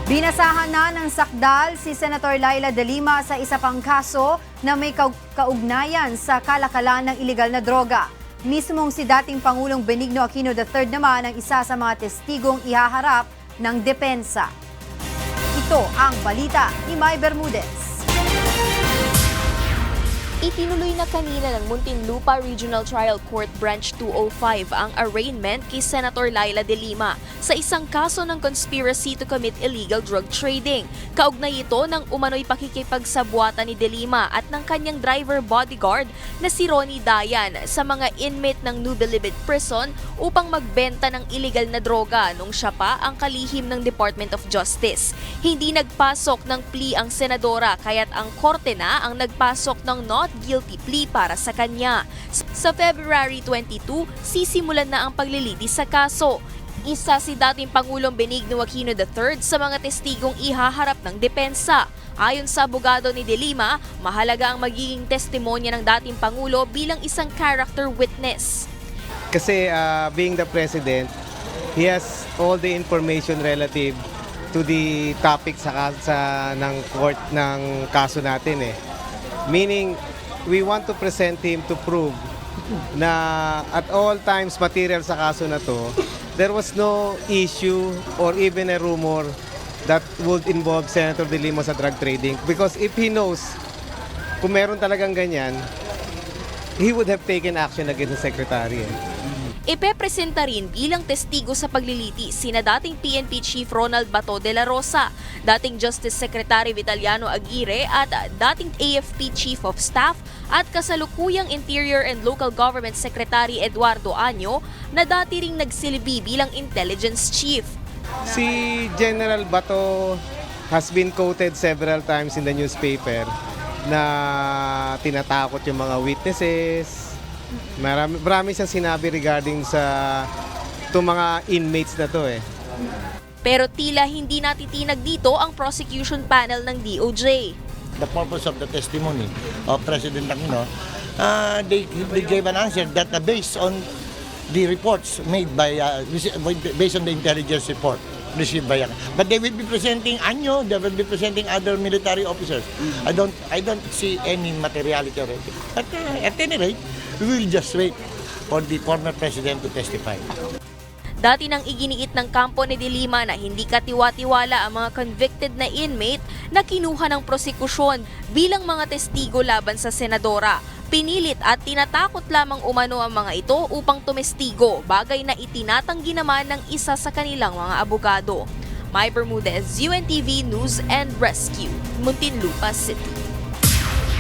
Binasahan na ng sakdal si Senator Laila De Lima sa isa pang kaso na may kaugnayan sa kalakalan ng iligal na droga. Mismong si dating Pangulong Benigno Aquino III naman ang isa sa mga testigong ihaharap ng depensa. Ito ang balita ni May Bermudez. Itinuloy na kanina ng Muntinlupa Regional Trial Court Branch 205 ang arraignment kay Senator Laila De Lima sa isang kaso ng conspiracy to commit illegal drug trading. Kaugnay ito ng umano'y pakikipagsabuatan ni De Lima at ng kanyang driver bodyguard na si Ronnie Dayan sa mga inmate ng New Bilibid Prison upang magbenta ng illegal na droga nung siya pa ang kalihim ng Department of Justice. Hindi nagpasok ng plea ang senadora kaya't ang korte na ang nagpasok ng not guilty plea para sa kanya. Sa February 22, sisimulan na ang paglilitis sa kaso. Isa si dating Pangulong Benigno Aquino III sa mga testigong ihaharap ng depensa. Ayon sa abogado ni De Lima, mahalaga ang magiging testimonya ng dating Pangulo bilang isang character witness. Kasi being the president, he has all the information relative to the topic sa ng court ng kaso natin eh. Meaning, we want to present him to prove na at all times material sa kaso na to, there was no issue or even a rumor that would involve Senator De Lima sa drug trading. Because if he knows kung meron talagang ganyan, he would have taken action against the secretary. Ipepresenta rin bilang testigo sa paglilitis sina dating PNP Chief Ronald Bato de la Rosa, dating Justice Secretary Vitaliano Aguirre at dating AFP Chief of Staff at kasalukuyang Interior and Local Government Secretary Eduardo Año na dati ring nagsilbi bilang Intelligence Chief. Si General Bato has been quoted several times in the newspaper na tinatakot yung mga witnesses. Marami siyang sinabi regarding sa itong mga inmates na to eh. Pero tila hindi natitinag dito ang prosecution panel ng DOJ. The purpose of the testimony of President Aquino, they gave an answer that based on the reports made by, based on the intelligence report received by but they will be presenting Anyo, they will be presenting other military officers. I don't see any materiality already. But at any rate, we will just wait for the former president to testify. Dati nang iginiit ng kampo ni De Lima na hindi katiwa-tiwala ang mga convicted na inmate na kinuha ng prosekusyon bilang mga testigo laban sa senadora. Pinilit at tinatakot lamang umano ang mga ito upang tumestigo, bagay na itinatanggi naman ng isa sa kanilang mga abogado. May Bermudez, UNTV News and Rescue, Muntinlupa City.